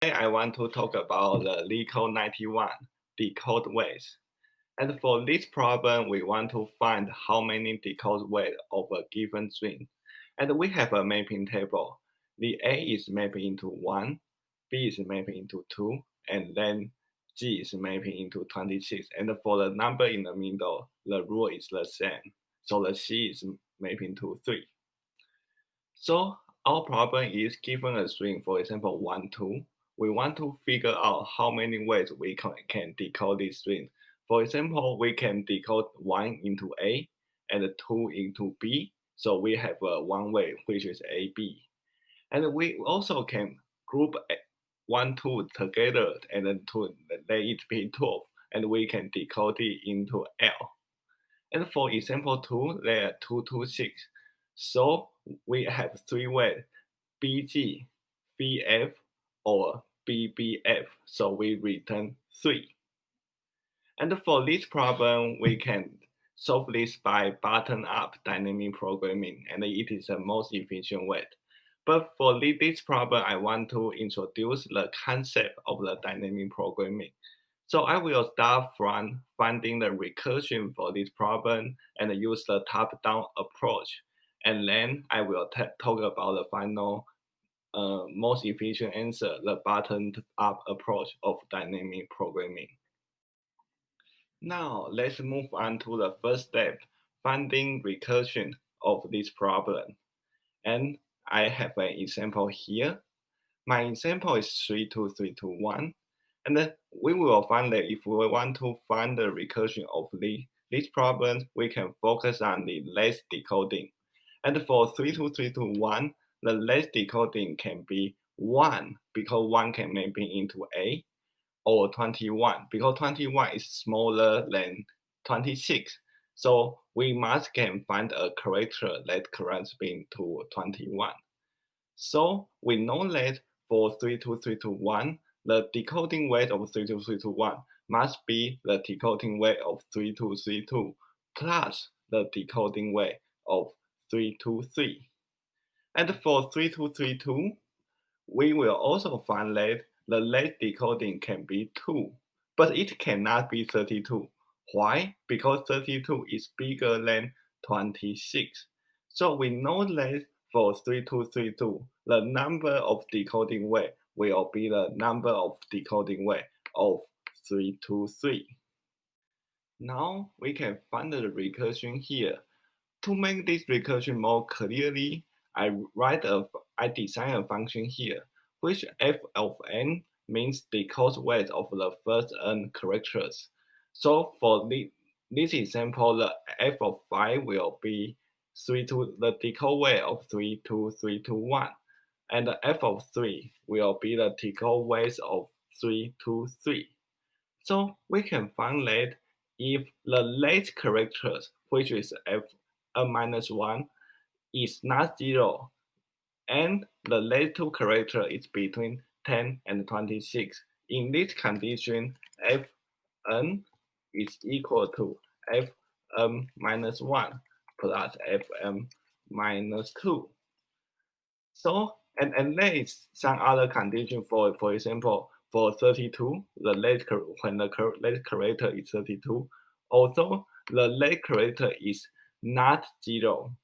Today I want to talk about the LeetCode 91, Decode Ways. And for this problem, we want to find how many decode ways of a given string. And we have a mapping table. The A is mapping into 1, B is mapping into 2, and then G is mapping into 26. And for the number in the middle, the rule is the same. So the C is mapping to 3. So our problem is given a string, for example, 1, 2. We want to figure out how many ways we can decode this string. For example, we can decode 1 into A and 2 into B. So we have one way, which is AB. And we also can group 1, 2 together and then let it be 12. And we can decode it into L. And for example 2, there are 2 to 6. So we have 3 ways, BG, BF, or BBF. So we return 3. And for this problem, we can solve this by bottom-up dynamic programming, and it is the most efficient way. But for this problem, I want to introduce the concept of the dynamic programming. So I will start from finding the recursion for this problem and use the top-down approach. And then I will talk about the final most efficient answer, the bottom-up approach of dynamic programming. Now let's move on to the first step, finding recursion of this problem. And I have an example here. My example is 3, 2, 3, 2, 1. And then we will find that if we want to find the recursion of this problem, we can focus on the less decoding. And for 3, 2, 3, 2, 1, the less decoding can be 1 because 1 can map into A, or 21 because 21 is smaller than 26. So we must can find a character that corresponds to 21. So we know that for 32321, the decoding weight of 32321 must be the decoding weight of 3232 plus the decoding weight of 323. And for 3232, we will also find that the late decoding can be 2, but it cannot be 32. Why? Because 32 is bigger than 26. So we know that for 3232, the number of decoding way will be the number of decoding way of 323. Now we can find the recursion here. To make this recursion more clearly, I design a function here, which f of n means decode weight of the first n characters. So for this example, the f of 5 will be the decode weight of 32321, and the f of 3 will be the decode weight of 323. So we can find that if the late characters, which is f minus 1, is not 0, and the late two character is between 10 and 26. In this condition, fn is equal to fm minus 1 plus fm minus 2. So, and there is some other condition for example, for 32, when the late character is 32, although the late character is not 0,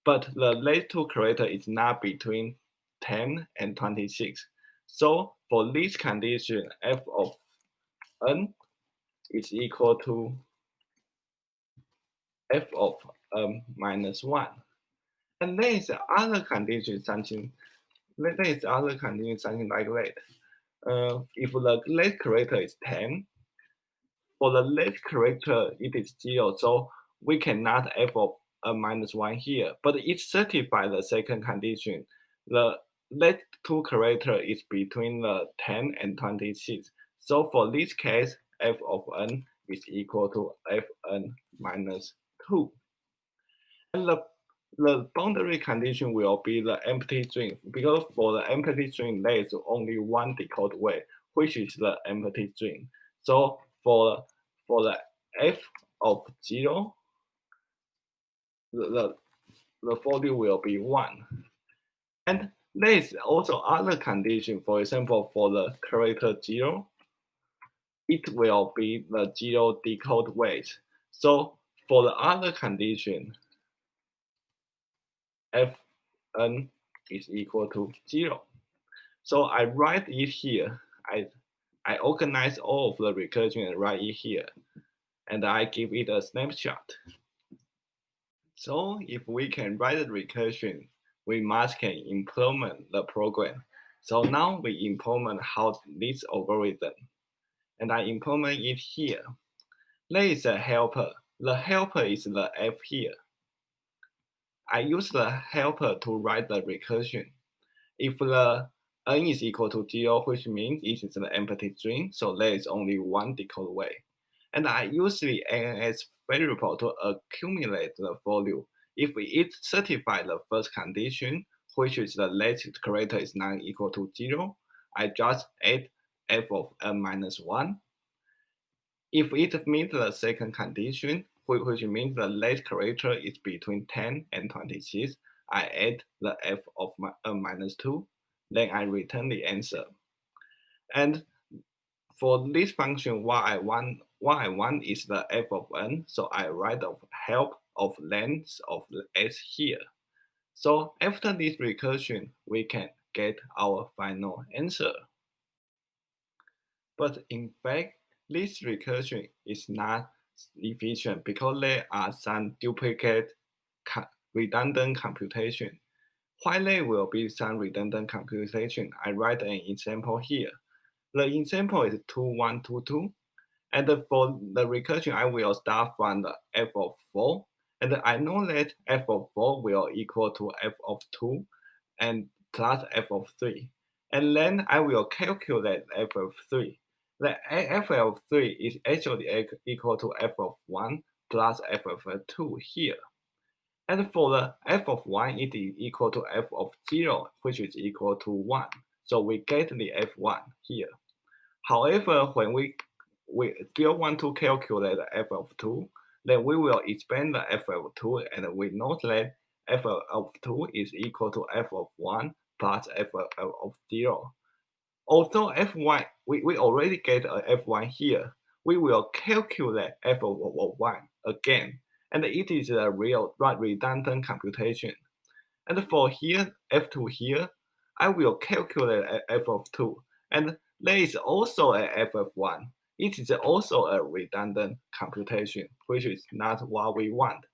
but the late two character is not between 10 and 26. So for this condition, f of n is equal to f of minus 1. And there is other condition, something like that. If the late character is 10, for the late character it is 0, so we cannot f of minus 1 here, but it satisfies the second condition. The late two character is between the 10 and 26. So for this case, f of n is equal to fn minus 2. And the boundary condition will be the empty string, because for the empty string there is only one decode way, which is the empty string. So for the f of 0, the value will be 1. And There is also other condition. For example, for the character 0, it will be the 0 decode ways. So for the other condition, fn is equal to 0. So I write it here. I organize all of the recursion and write it here. And I give it a snapshot. So if we can write the recursion, we must can implement the program. So now we implement how this algorithm. And I implement it here. There is a helper. The helper is the f here. I use the helper to write the recursion. If the n is equal to 0, which means it is an empty string, so there is only one decode way. And I use the NS variable to accumulate the value. If it certifies the first condition, which is the latest character is not equal to 0, I just add f of n minus 1. If it meets the second condition, which means the late character is between 10 and 26, I add the f of n minus 2. Then I return the answer. And for this function, what I want is the f of n. So I write the help of length of s here. So after this recursion, we can get our final answer. But in fact, this recursion is not efficient because there are some duplicate redundant computation. While there will be some redundant computation, I write an example here. The example is 2122. And for the recursion, I will start from the f of 4. And I know that f of 4 will equal to f of 2 and plus f of 3. And then I will calculate f of 3. The f of 3 is actually equal to f of 1 plus f of 2 here. And for the f of 1, it is equal to f of 0, which is equal to 1. So we get the f1 here. However, when we still want to calculate the f of 2, then we will expand the f of 2, and we note that f of 2 is equal to f of 1 plus f of 0. Although f1, we already get a f1 here, we will calculate f of 1 again, and it is a real redundant computation. And for here, f2 here, I will calculate f of 2, and there is also a f of 1. It is also a redundant computation, which is not what we want.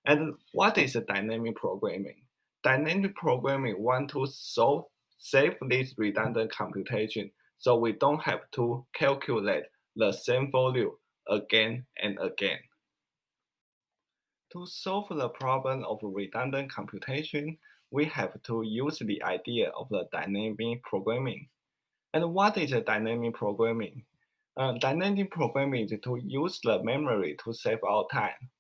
And what is dynamic programming? Dynamic programming want to save this redundant computation, so we don't have to calculate the same value again and again. To solve the problem of redundant computation, we have to use the idea of the dynamic programming. And what is dynamic programming? Dynamic programming is to use the memory to save our time.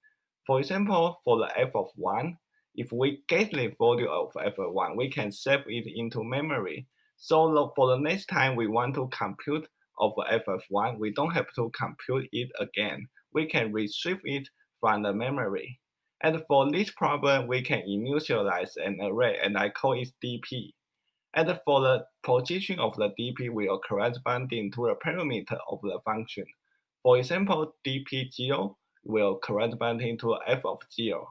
For example, for the f of 1, if we get the value of f of 1, we can save it into memory. So for the next time we want to compute of f of 1, we don't have to compute it again. We can retrieve it from the memory. And for this problem, we can initialize an array, and I call it dp. And for the position of the dp will corresponding to the parameter of the function. For example, dp0 will corresponding to f of 0,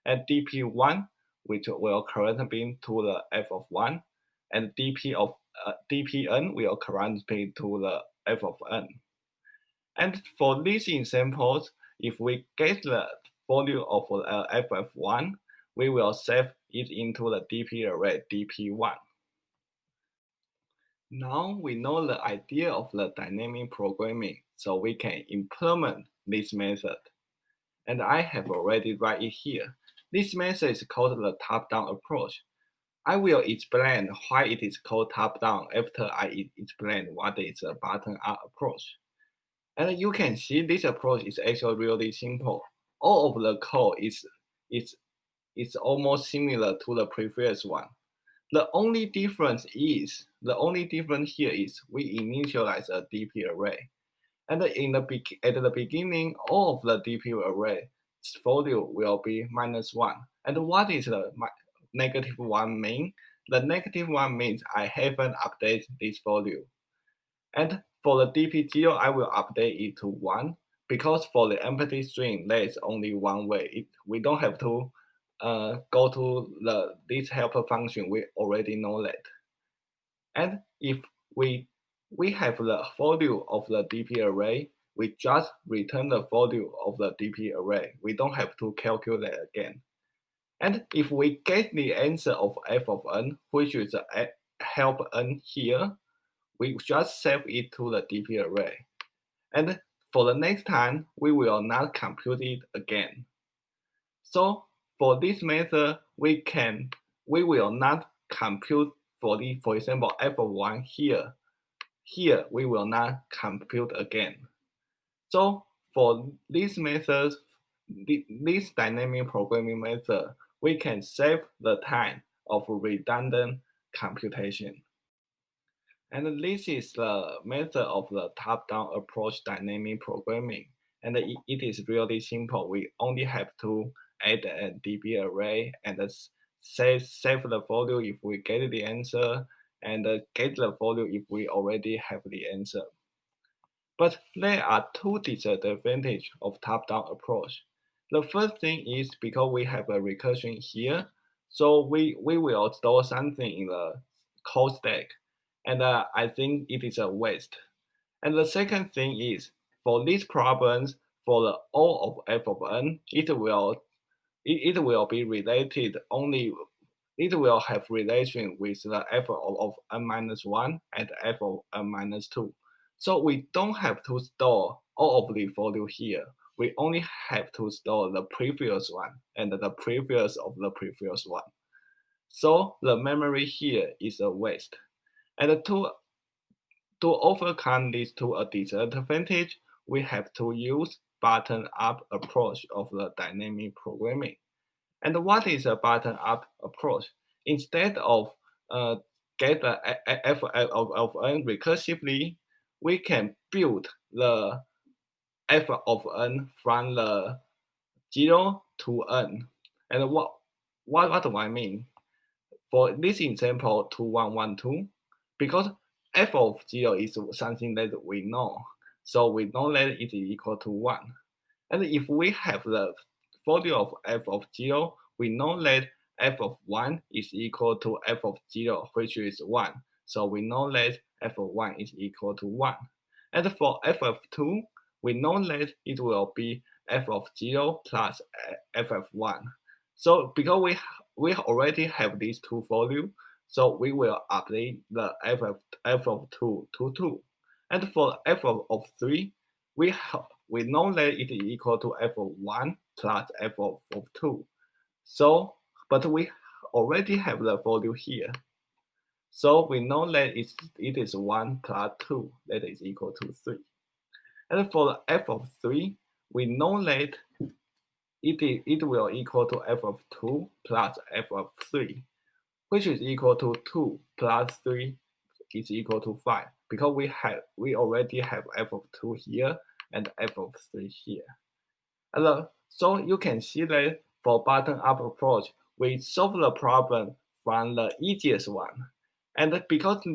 and dp1 which will correspond to the f of 1, and dpn will correspond to the f of n. And for these examples, if we get the value of f of 1, we will save it into the dp array dp1. Now we know the idea of the dynamic programming, so we can implement this method. And I have already write it here. This method is called the top-down approach. I will explain why it is called top-down after I explain what is a bottom-up approach. And you can see this approach is actually really simple. All of the code is almost similar to the previous one. The only difference here is we initialize a DP array. And at the beginning, all of the DP array value will be -1. And what is the -1 mean? The -1 means I haven't updated this value. And for the dp0, I will update it to 1 because for the empty string, there is only one way. We don't have to go to this helper function. We already know that. And if we have the value of the dp array, we just return the value of the dp array. We don't have to calculate again. And if we get the answer of f of n, which is help n here, we just save it to the dp array. And for the next time, we will not compute it again. So for this method, we will not compute for example, f of 1 here. Here, we will not compute again. So for this method, this dynamic programming method, we can save the time of redundant computation. And this is the method of the top-down approach dynamic programming. And it is really simple. We only have to add a db array and save the value if we get the answer, and get the value if we already have the answer. But there are two disadvantages of top-down approach. The first thing is because we have a recursion here, so we will store something in the code stack, and I think it is a waste. And the second thing is, for these problems, for the O of f of n, it will be related only, it will have relation with the f of n minus 1 and f of n minus 2. So we don't have to store all of the value here. We only have to store the previous one and the previous of the previous one. So the memory here is a waste. And to overcome these two disadvantages, we have to use bottom-up approach of the dynamic programming. And what is a bottom-up approach? Instead of get the f of n recursively, we can build the f of n from the 0 to n. And what do I mean? For this example, 2, 1, 1, 2, because f of 0 is something that we know, so we know that it is equal to 1. And if we have the value of f of 0, we know that f of 1 is equal to f of 0, which is 1. So we know that f of 1 is equal to 1. And for f of 2, we know that it will be f of 0 plus f of 1. So because we already have these two values, so we will update the f of 2 to 2. And for f of 3, we know that it is equal to f of 1 plus f of 2. So, but we already have the value here. So we know that it is 1 plus 2, that is equal to 3. And for the f of 3, we know that it will equal to f of 2 plus f of 3, which is equal to 2 plus 3 is equal to 5, because we already have f of 2 here and f of 3 here. And so you can see that for bottom-up approach, we solve the problem from the easiest one. And because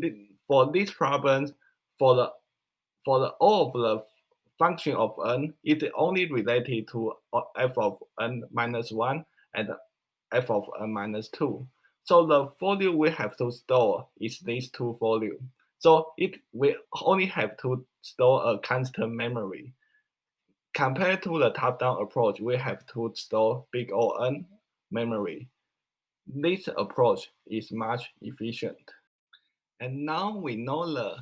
for these problems, for all of the function of n, it only related to f of n minus 1 and f of n minus 2. So the value we have to store is these two values. So we only have to store a constant memory. Compared to the top-down approach, we have to store big O n memory. This approach is much efficient. And now we know the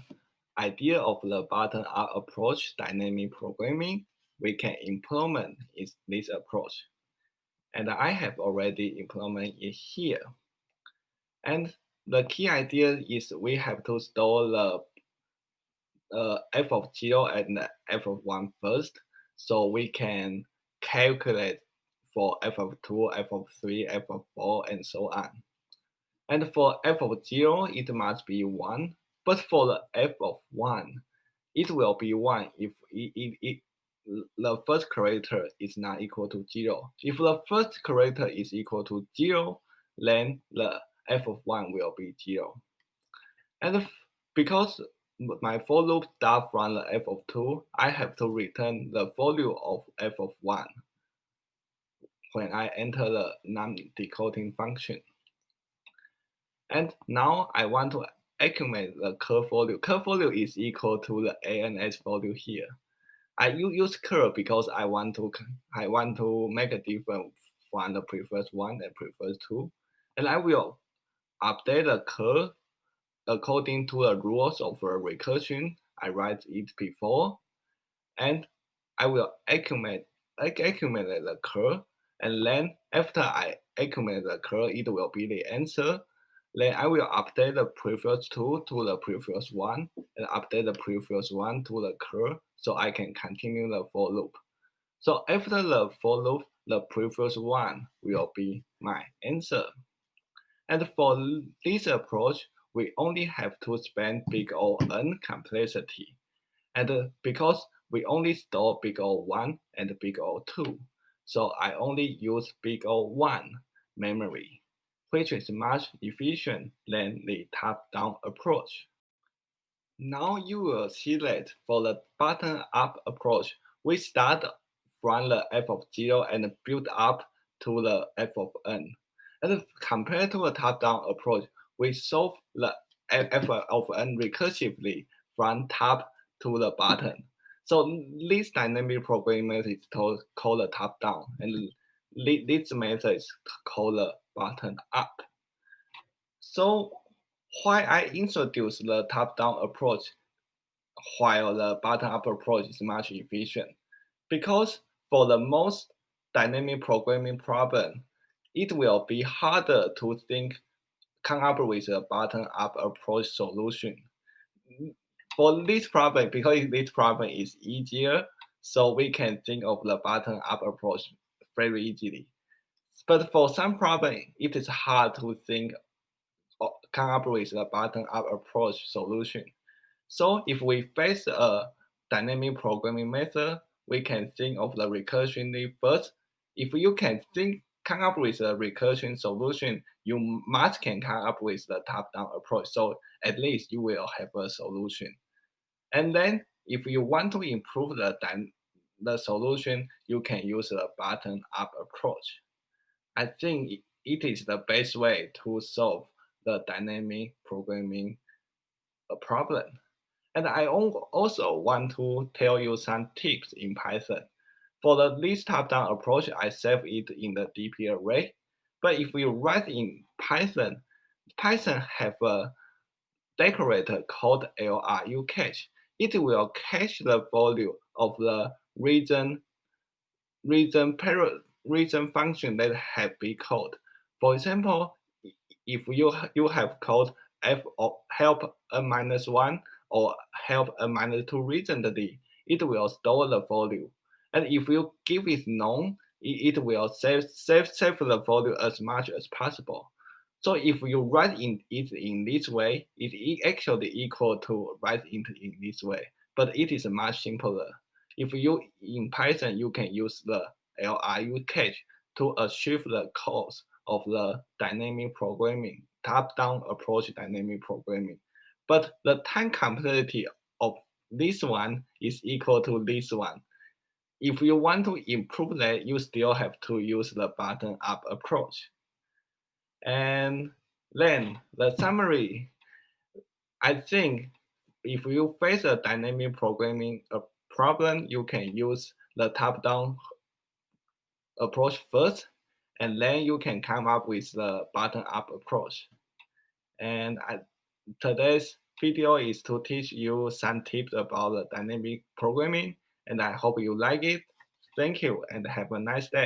idea of the bottom-up approach dynamic programming, we can implement this approach. And I have already implemented it here. And the key idea is we have to store the f of 0 and f of 1 first, so we can calculate for f of 2, f of 3, f of 4, and so on. And for f of 0, it must be 1. But for the f of 1, it will be 1 if the first character is not equal to 0. If the first character is equal to 0, then the f of 1 will be 0. And because my for loop starts from the f of 2, I have to return the value of f of 1 when I enter the non-decoding function. And now I want to accumulate the curve value. Curve value is equal to the ANS value here. I use curve because I want to make a difference from the previous one and previous two, and I will update the curve according to the rules of the recursion. I write it before, and I will accumulate the curve, and then after I accumulate the curve, it will be the answer. Then I will update the previous two to the previous one, and update the previous one to the curve, so I can continue the for loop. So after the for loop, the previous one will be my answer. And for this approach, we only have to spend big O n complexity. And because we only store big O1 and big O2, so I only use big O1 memory, which is much efficient than the top-down approach. Now you will see that for the bottom-up approach, we start from the f of 0 and build up to the f of n. And compared to the top-down approach, we solve the f of n recursively from top to the bottom. So this dynamic programming method is called the top-down, and this method is called the bottom-up. So why I introduce the top-down approach while the bottom-up approach is much efficient? Because for the most dynamic programming problem, it will be harder to come up with a bottom-up approach solution. For this problem, because this problem is easier, so we can think of the bottom-up approach very easily. But for some problem, it is hard to come up with a bottom-up approach solution. So if we face a dynamic programming method, we can think of the recursion first. If you can come up with a recursion solution, you must can come up with the top-down approach. So at least you will have a solution. And then if you want to improve the solution, you can use a bottom-up approach. I think it is the best way to solve the dynamic programming problem. And I also want to tell you some tips in Python. For this top-down approach, I save it in the DP array. But if you write in Python, Python have a decorator called LRU cache. It will cache the value of the region function that have been called. For example, if you have called f of help n-1 or help n-2 recently, it will store the value. And if you give it none, it will save the value as much as possible. So if you write it in this way, it actually equal to write it in this way, but it is much simpler. If you in Python, you can use the LRU cache to achieve the cause of the dynamic programming, top-down approach dynamic programming. But the time complexity of this one is equal to this one. If you want to improve that, you still have to use the bottom-up approach. And then the summary, I think if you face a dynamic programming problem, you can use the top-down approach first, and then you can come up with the bottom-up approach. And today's video is to teach you some tips about the dynamic programming, and I hope you like it. Thank you, and have a nice day.